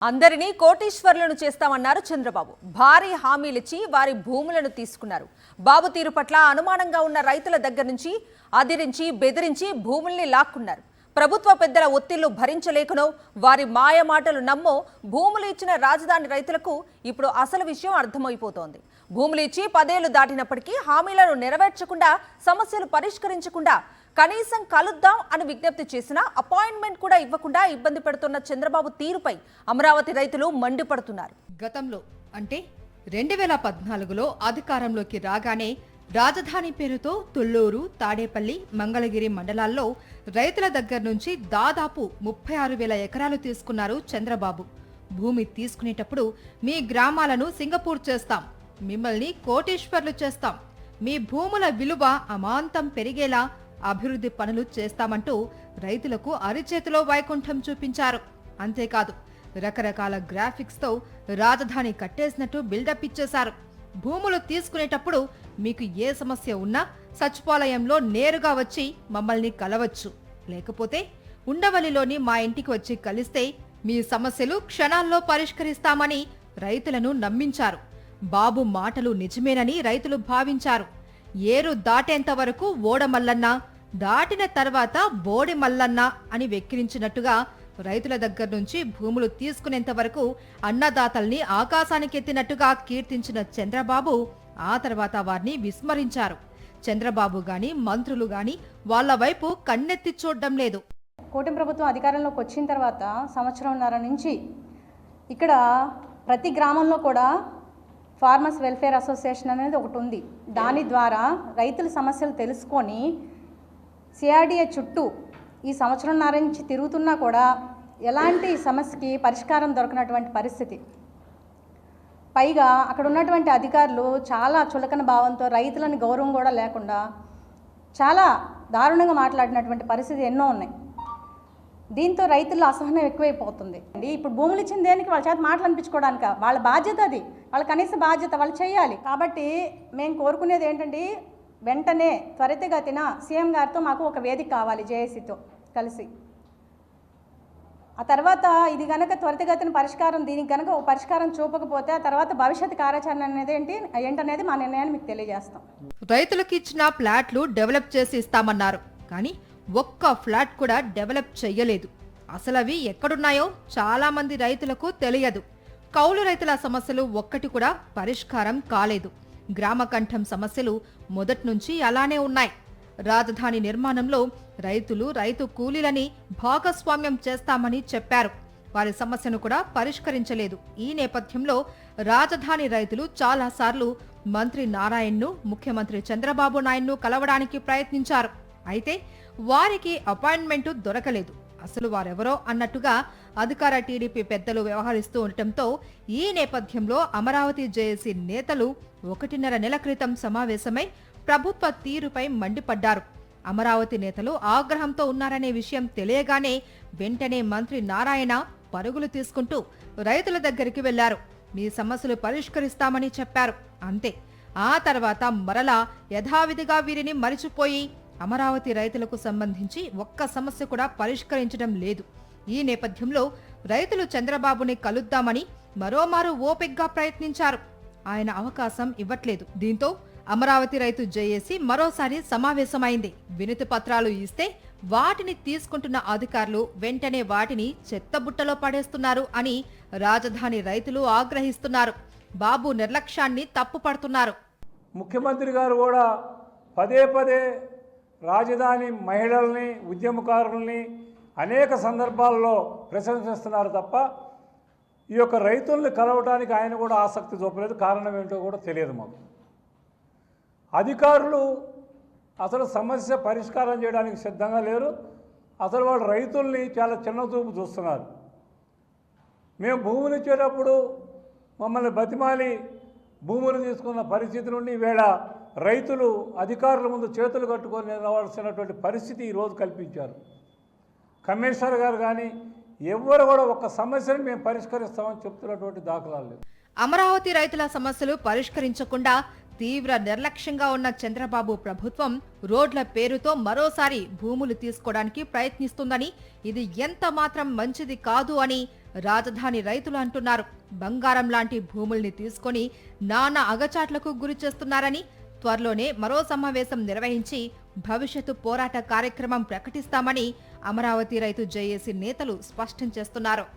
అందరినీ కోటీశ్వరులను చేస్తామన్నారు చంద్రబాబు. భారీ హామీలిచ్చి వారి భూములను తీసుకున్నారు. బాబు తీరు పట్ల అనుమానంగా ఉన్న రైతుల దగ్గర నుంచి అదిరించి బెదిరించి భూముల్ని లాక్కున్నారు. ప్రభుత్వ పెద్దల ఒత్తిళ్లు భరించలేకనో వారి మాయ మాటలు నమ్మో భూములు ఇచ్చిన రాజధాని రైతులకు ఇప్పుడు అసలు విషయం అర్థమైపోతోంది. భూములు ఇచ్చి 10 ఏళ్లు దాటినప్పటికీ హామీలను నెరవేర్చకుండా సమస్యలు పరిష్కరించకుండా కనీసం కలుద్దాం అని విజ్ఞప్తి చేసినా అపాయింట్మెంట్ కూడా ఇవ్వకుండా ఇబ్బంది పెడుతున్న చంద్రబాబు తీరుపై అమరావతి రైతులు మండిపడుతున్నారు. గతంలో అంటే 2014లో అధికారంలోకి రాగానే రాజధాని పేరుతో తుళ్లూరు, తాడేపల్లి, మంగళగిరి మండలాల్లో రైతుల దగ్గర నుంచి దాదాపు 36,000 ఎకరాలు తీసుకున్నారు చంద్రబాబు. భూమి తీసుకునేటప్పుడు మీ గ్రామాలను సింగపూర్ చేస్తాం, మిమ్మల్ని కోటీశ్వర్లు చేస్తాం, మీ భూముల విలువ అమాంతం పెరిగేలా అభివృద్ధి పనులు చేస్తామంటూ రైతులకు అరిచేతిలో వైకుంఠం చూపించారు. అంతేకాదు రకరకాల గ్రాఫిక్స్తో రాజధాని కట్టేసినట్టు బిల్డప్ ఇచ్చేశారు. భూములు తీసుకునేటప్పుడు మీకు ఏ సమస్య ఉన్నా సచివాలయంలో నేరుగా వచ్చి మమ్మల్ని కలవచ్చు, లేకపోతే ఉండవల్లిలోని మా ఇంటికి వచ్చి కలిస్తే మీ సమస్యలు క్షణాల్లో పరిష్కరిస్తామని రైతులను నమ్మించారు. బాబు మాటలు నిజమేనని రైతులు భావించారు. ఏరు దాటేంత వరకు ఓడమల్లన్న, దాటిన తర్వాత బోడి మల్లన్న అని వెక్కిరించినట్టుగా రైతుల దగ్గర నుంచి భూములు తీసుకునేంత వరకు అన్నదాతల్ని ఆకాశానికెత్తినట్టుగా కీర్తించిన చంద్రబాబు ఆ తర్వాత వారిని విస్మరించారు. చంద్రబాబు గాని మంత్రులు గాని వాళ్ల వైపు కన్నెత్తి చూడడం లేదు. కూటమి ప్రభుత్వం అధికారంలోకి వచ్చిన తర్వాత సంవత్సరంన్నర నుంచి ఇక్కడ ప్రతి గ్రామంలో కూడా ఫార్మర్స్ వెల్ఫేర్ అసోసియేషన్ అనేది ఒకటి ఉంది. దాని ద్వారా రైతుల సమస్యలు తెలుసుకొని సిఆర్డీఏ చుట్టూ ఈ సంవత్సరంన్నర నుంచి తిరుగుతున్నా కూడా ఎలాంటి సమస్యకి పరిష్కారం దొరకనటువంటి పరిస్థితి. పైగా అక్కడ ఉన్నటువంటి అధికారులు చాలా చులకన భావంతో రైతులని గౌరవం కూడా లేకుండా చాలా దారుణంగా మాట్లాడినటువంటి పరిస్థితి ఎన్నో ఉన్నాయి. దీంతో రైతుల్లో అసహనం ఎక్కువైపోతుంది. ఇప్పుడు భూములు ఇచ్చిన దేనికి వాళ్ళ చేత మాటలు అనిపించుకోవడానికి వాళ్ళ బాధ్యత, అది వాళ్ళ కనీస బాధ్యత వాళ్ళు చేయాలి. కాబట్టి మేము కోరుకునేది ఏంటంటే వెంటనే త్వరితగతిన సీఎం గారితో మాకు ఒక వేదిక కావాలి, జేఏసీతో కలిసి. ఆ తర్వాత ఇది కనుక త్వరితగతిన పరిష్కారం, దీనికి కనుక ఒక పరిష్కారం చూపకపోతే ఆ తర్వాత భవిష్యత్ కార్యాచరణ అనేది ఏంటనేది మా నిర్ణయాన్ని మీకు తెలియజేస్తాం. రైతులకు ఇచ్చిన ఫ్లాట్లు డెవలప్ చేసి ఇస్తామన్నారు, కానీ ఒక్క ఫ్లాట్ కూడా డెవలప్ చెయ్యలేదు. అసలవి ఎక్కడున్నాయో చాలా మంది రైతులకు తెలియదు. కౌలు రైతుల సమస్యలు ఒక్కటి కూడా పరిష్కారం కాలేదు. గ్రామకంఠం సమస్యలు మొదట్నుంచి అలానే ఉన్నాయి. రాజధాని నిర్మాణంలో రైతులు, రైతు కూలీలని భాగస్వామ్యం చేస్తామని చెప్పారు. వారి సమస్యను కూడా పరిష్కరించలేదు. ఈ నేపథ్యంలో రాజధాని రైతులు చాలాసార్లు మంత్రి నారాయణ్ను, ముఖ్యమంత్రి చంద్రబాబు నాయుడును కలవడానికి ప్రయత్నించారు. అయితే వారికి అపాయింట్మెంటు దొరకలేదు. అసలు వారెవరో అన్నట్టుగా అధికార టీడీపీ పెద్దలు వ్యవహరిస్తూ ఉండటంతో ఈ నేపథ్యంలో అమరావతి జేఏసీ నేతలు 1.5 నెల క్రితం సమావేశమై ప్రభుత్వ తీరుపై మండిపడ్డారు. అమరావతి నేతలు ఆగ్రహంతో ఉన్నారనే విషయం తెలియగానే వెంటనే మంత్రి నారాయణ పరుగులు తీసుకుంటూ రైతుల దగ్గరికి వెళ్లారు. మీ సమస్యలు పరిష్కరిస్తామని చెప్పారు. అంతే. ఆ తర్వాత మరలా యథావిధిగా వీరిని మరిచిపోయి అమరావతి రైతులకు సంబంధించి ఒక్క సమస్య కూడా పరిష్కరించడం లేదు. ఈ నేపథ్యంలో రైతులు చంద్రబాబుని కలుద్దామని మరోమారు ఓపిగ్గా ప్రయత్నించారు. ఆయన అవకాశం ఇవ్వట్లేదు. దీంతో అమరావతి రైతు జేఏసీ మరోసారి సమావేశమైంది. వినతి పత్రాలు ఇస్తే వాటిని తీసుకుంటున్న అధికారులు వెంటనే వాటిని చెత్తబుట్టలో పడేస్తున్నారు అని రాజధాని రైతులు ఆగ్రహిస్తున్నారు. బాబు నిర్లక్ష్యాన్ని తప్పుపడుతున్నారు. ముఖ్యమంత్రి గారు కూడా పదే రాజధాని మహిళల్ని, ఉద్యమకారుల్ని అనేక సందర్భాల్లో ప్రశంసిస్తున్నారు తప్ప ఈ యొక్క రైతుల్ని కలవడానికి ఆయన కూడా ఆసక్తి చూపలేదు. కారణం ఏంటో కూడా తెలియదు మాకు. అధికారులు అసలు సమస్య పరిష్కారం చేయడానికి సిద్ధంగా లేరు. అసలు వాళ్ళు రైతుల్ని చాలా చిన్న చూపు చూస్తున్నారు. మేము భూములు ఇచ్చేటప్పుడు మమ్మల్ని బతిమాలి భూములు తీసుకున్న పరిస్థితి నుండి ఈవేళ రైతులు అధికారుల ముందు చేతులు కట్టుకొని నిలవాల్సినటువంటి పరిస్థితి ఈరోజు కల్పించారు. కమిషనర్ గారు కానీ ఎవ్వరు కూడా ఒక్క సమస్యను మేము పరిష్కరిస్తామని చెప్తున్నటువంటి దాఖలాలు లేవు. అమరావతి రైతుల సమస్యలు పరిష్కరించకుండా తీవ్ర నిర్లక్ష్యంగా ఉన్న చంద్రబాబు ప్రభుత్వం రోడ్ల పేరుతో మరోసారి భూములు తీసుకోవడానికి ప్రయత్నిస్తుందని, ఇది ఎంత మాత్రం మంచిది కాదు అని రాజధాని రైతులు అంటున్నారు. బంగారం లాంటి భూముల్ని తీసుకొని నానా అగచాట్లకు గురి చేస్తున్నారని, త్వరలోనే మరో సమావేశం నిర్వహించి భవిష్యత్తు పోరాట కార్యక్రమం ప్రకటిస్తామని అమరావతి రైతు జేఏసీ నేతలు స్పష్టం చేస్తున్నారు.